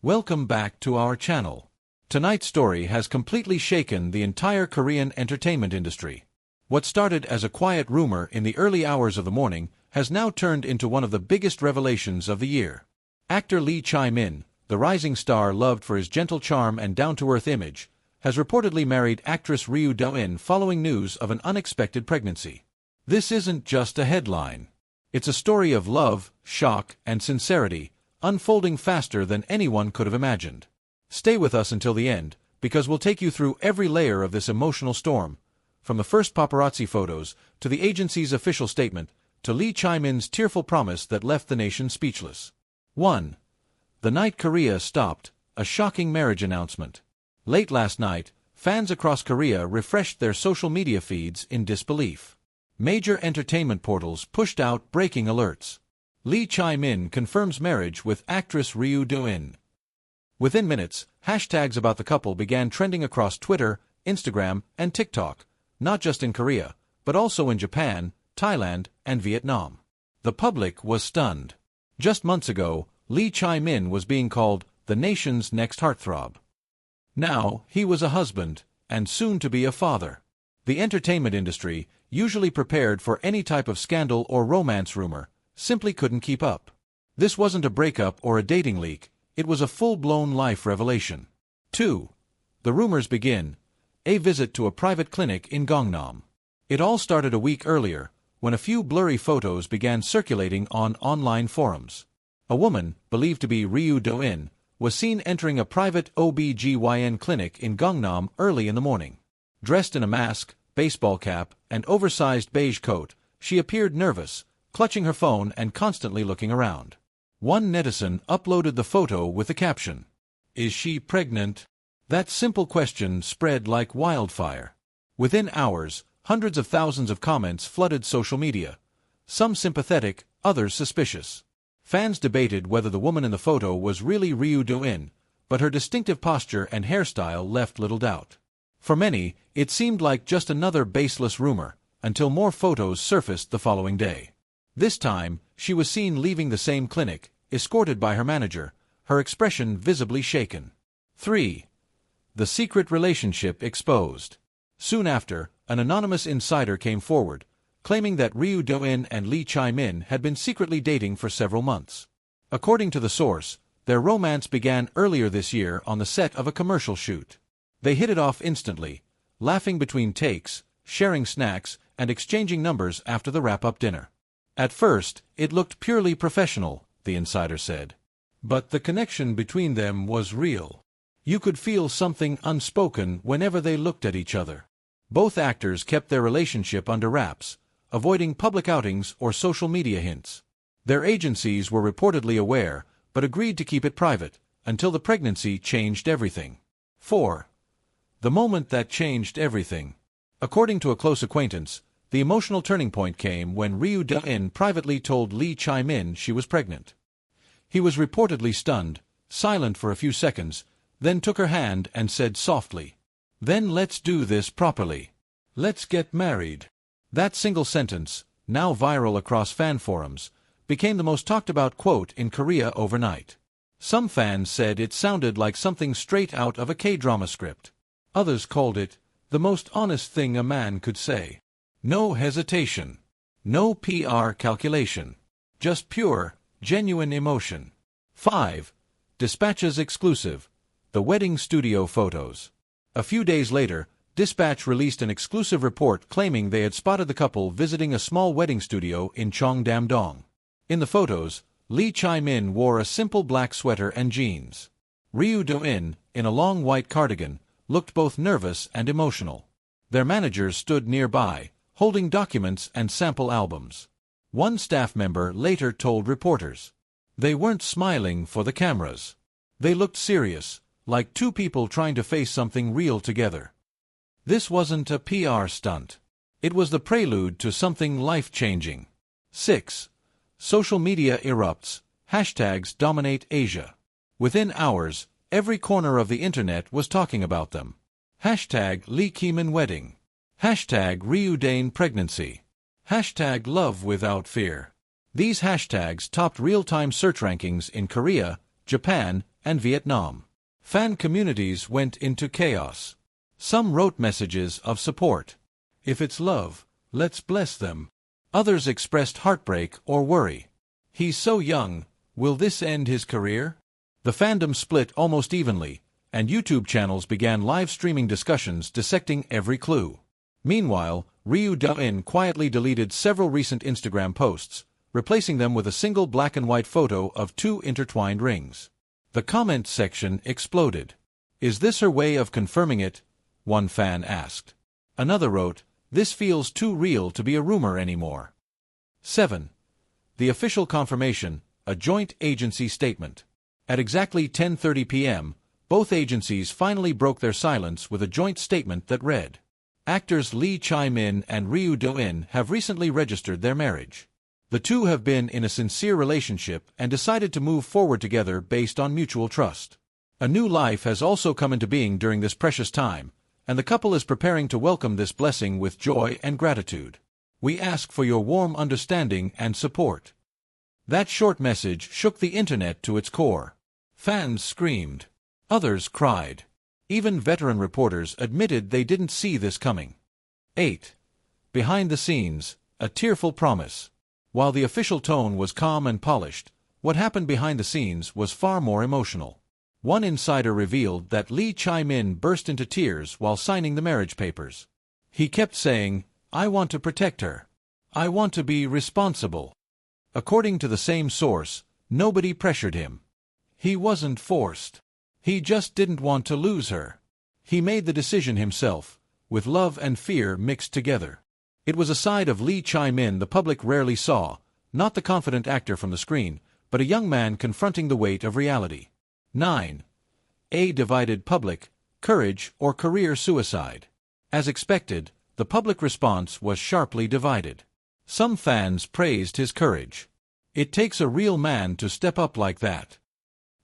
Welcome back to our channel. Tonight's story has completely shaken the entire Korean entertainment industry. What started as a quiet rumor in the early hours of the morning has now turned into one of the biggest revelations of the year. Actor Lee Chae-min, the rising star loved for his gentle charm and down-to-earth image, has reportedly married actress Ryu following news of an unexpected pregnancy. This isn't just a headline. It's a story of love, shock, and sincerity, unfolding faster than anyone could have imagined. Stay with us until the end, because we'll take you through every layer of this emotional storm, from the first paparazzi photos, to the agency's official statement, to Lee Chae-min's tearful promise that left the nation speechless. 1. The night Korea stopped, a shocking marriage announcement. Late last night, fans across Korea refreshed their social media feeds in disbelief. Major entertainment portals pushed out breaking alerts. Lee Chae-min confirms marriage with actress Ryu. Within minutes, hashtags about the couple began trending across Twitter, Instagram, and TikTok, not just in Korea, but also in Japan, Thailand, and Vietnam. The public was stunned. Just months ago, Lee Chae-min was being called the nation's next heartthrob. Now, he was a husband, and soon to be a father. The entertainment industry, usually prepared for any type of scandal or romance rumor, simply couldn't keep up. This wasn't a breakup or a dating leak, it was a full-blown life revelation. 2. The rumors begin. A visit to a private clinic in Gangnam. It all started a week earlier, when a few blurry photos began circulating on online forums. A woman, believed to be Ryu, was seen entering a private OB/GYN clinic in Gangnam early in the morning. Dressed in a mask, baseball cap, and oversized beige coat, she appeared nervous, clutching her phone and constantly looking around. One netizen uploaded the photo with the caption, "Is she pregnant?" That simple question spread like wildfire. Within hours, hundreds of thousands of comments flooded social media, some sympathetic, others suspicious. Fans debated whether the woman in the photo was really Ryu, but her distinctive posture and hairstyle left little doubt. For many, it seemed like just another baseless rumor, until more photos surfaced the following day. This time, she was seen leaving the same clinic, escorted by her manager, her expression visibly shaken. 3. The secret relationship exposed. Soon after, an anonymous insider came forward, claiming that Ryu and Lee Chae-min had been secretly dating for several months. According to the source, their romance began earlier this year on the set of a commercial shoot. They hit it off instantly, laughing between takes, sharing snacks, and exchanging numbers after the wrap-up dinner. At first, it looked purely professional, the insider said. But the connection between them was real. You could feel something unspoken whenever they looked at each other. Both actors kept their relationship under wraps, avoiding public outings or social media hints. Their agencies were reportedly aware, but agreed to keep it private, until the pregnancy changed everything. 4. The moment that changed everything. According to a close acquaintance, the emotional turning point came when Ryu privately told Lee Chae-min she was pregnant. He was reportedly stunned, silent for a few seconds, then took her hand and said softly, "Then let's do this properly. Let's get married." That single sentence, now viral across fan forums, became the most talked-about quote in Korea overnight. Some fans said it sounded like something straight out of a K-drama script. Others called it the most honest thing a man could say. No hesitation. No PR calculation. Just pure, genuine emotion. 5. Dispatch's exclusive. The wedding studio photos. A few days later, Dispatch released an exclusive report claiming they had spotted the couple visiting a small wedding studio in Cheongdam-dong. In the photos, Lee Chae-min wore a simple black sweater and jeans. Ryu in a long white cardigan, looked both nervous and emotional. Their managers stood nearby, holding documents and sample albums. One staff member later told reporters, "They weren't smiling for the cameras. They looked serious, like two people trying to face something real together." This wasn't a PR stunt. It was the prelude to something life-changing. 6. Social media erupts. Hashtags dominate Asia. Within hours, every corner of the internet was talking about them. Hashtag Lee Chae-min wedding. Hashtag Ryu pregnancy. Hashtag love without fear. These hashtags topped real-time search rankings in Korea, Japan, and Vietnam. Fan communities went into chaos. Some wrote messages of support. "If it's love, let's bless them." Others expressed heartbreak or worry. "He's so young, will this end his career?" The fandom split almost evenly, and YouTube channels began live streaming discussions dissecting every clue. Meanwhile, Ryu quietly deleted several recent Instagram posts, replacing them with a single black and white photo of two intertwined rings. The comment section exploded. "Is this her way of confirming it?" one fan asked. Another wrote, "This feels too real to be a rumor anymore." 7. The official confirmation, a joint agency statement. At exactly 10:30 p.m., both agencies finally broke their silence with a joint statement that read, "Actors Chae-min and Ryu have recently registered their marriage. The two have been in a sincere relationship and decided to move forward together based on mutual trust. A new life has also come into being during this precious time, and the couple is preparing to welcome this blessing with joy and gratitude. We ask for your warm understanding and support." That short message shook the internet to its core. Fans screamed. Others cried. Even veteran reporters admitted they didn't see this coming. 8. Behind the scenes, a tearful promise. While the official tone was calm and polished, what happened behind the scenes was far more emotional. One insider revealed that Chae-min burst into tears while signing the marriage papers. He kept saying, "I want to protect her. I want to be responsible." According to the same source, nobody pressured him. He wasn't forced. He just didn't want to lose her. He made the decision himself, with love and fear mixed together. It was a side of Chae-min the public rarely saw, not the confident actor from the screen, but a young man confronting the weight of reality. 9. A divided public, courage or career suicide. As expected, the public response was sharply divided. Some fans praised his courage. "It takes a real man to step up like that."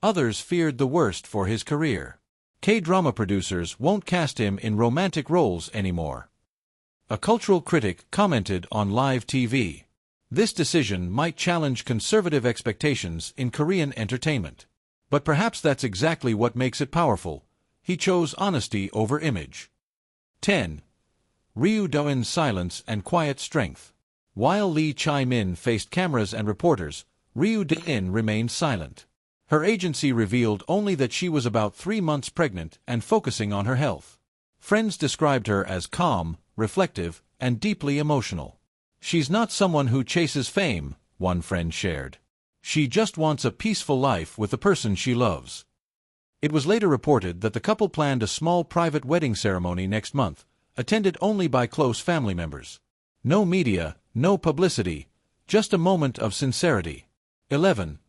Others feared the worst for his career. Kdrama producers won't cast him in romantic roles anymore. A cultural critic commented on live TV. This decision might challenge conservative expectations in Korean entertainment. But perhaps that's exactly what makes it powerful. He chose honesty over image. 10. Ryu Doin's silence and quiet strength. While Chae-min faced cameras and reporters, Ryu Doin remained silent. Her agency revealed only that she was about 3 months pregnant and focusing on her health. Friends described her as calm, reflective, and deeply emotional. "She's not someone who chases fame," one friend shared. "She just wants a peaceful life with the person she loves." It was later reported that the couple planned a small private wedding ceremony next month, attended only by close family members. No media, no publicity, just a moment of sincerity. 11.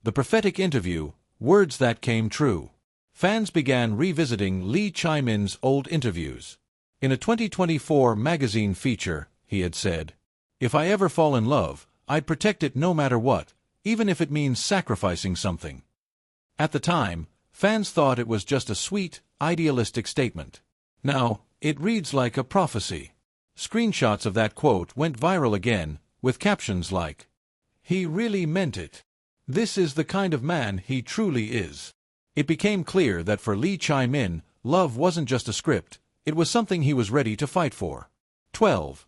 The prophetic interview, words that came true. Fans began revisiting Chae-min's old interviews. In a 2024 magazine feature, he had said, "If I ever fall in love, I'd protect it no matter what, even if it means sacrificing something." At the time, fans thought it was just a sweet, idealistic statement. Now, it reads like a prophecy. Screenshots of that quote went viral again, with captions like, "He really meant it. This is the kind of man he truly is." It became clear that for Chae-min, love wasn't just a script, it was something he was ready to fight for. 12.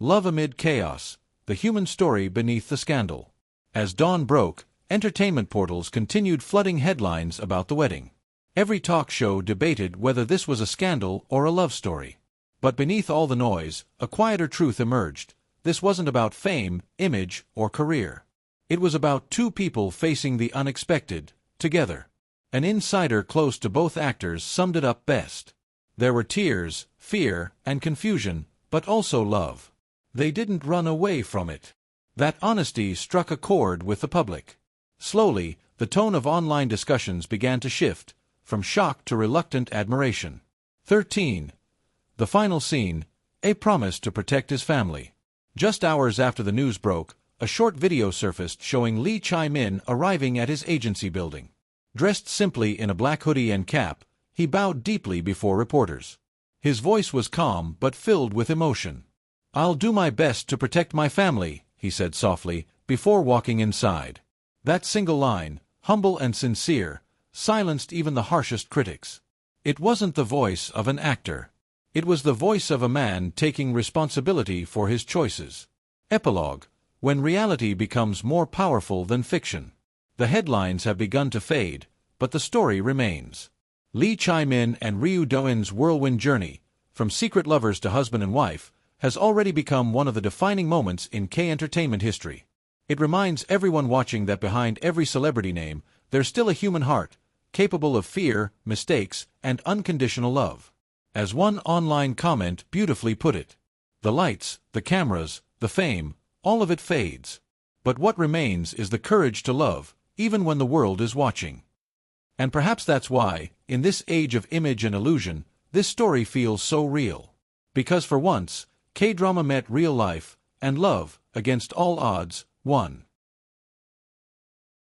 Love amid chaos, the human story beneath the scandal. As dawn broke, entertainment portals continued flooding headlines about the wedding. Every talk show debated whether this was a scandal or a love story. But beneath all the noise, a quieter truth emerged. This wasn't about fame, image, or career. It was about two people facing the unexpected, together. An insider close to both actors summed it up best. There were tears, fear, and confusion, but also love. They didn't run away from it. That honesty struck a chord with the public. Slowly, the tone of online discussions began to shift, from shock to reluctant admiration. 13. The final scene, a promise to protect his family. Just hours after the news broke, a short video surfaced showing Chae-min arriving at his agency building. Dressed simply in a black hoodie and cap, he bowed deeply before reporters. His voice was calm but filled with emotion. "I'll do my best to protect my family," he said softly, before walking inside. That single line, humble and sincere, silenced even the harshest critics. It wasn't the voice of an actor. It was the voice of a man taking responsibility for his choices. Epilogue: when reality becomes more powerful than fiction. The headlines have begun to fade, but the story remains. Chae-min and Ryu Doin's whirlwind journey, from secret lovers to husband and wife, has already become one of the defining moments in K-entertainment history. It reminds everyone watching that behind every celebrity name, there's still a human heart, capable of fear, mistakes, and unconditional love. As one online comment beautifully put it, the lights, the cameras, the fame, all of it fades. But what remains is the courage to love, even when the world is watching. And perhaps that's why, in this age of image and illusion, this story feels so real. Because for once, Kdrama met real life, and love, against all odds, won.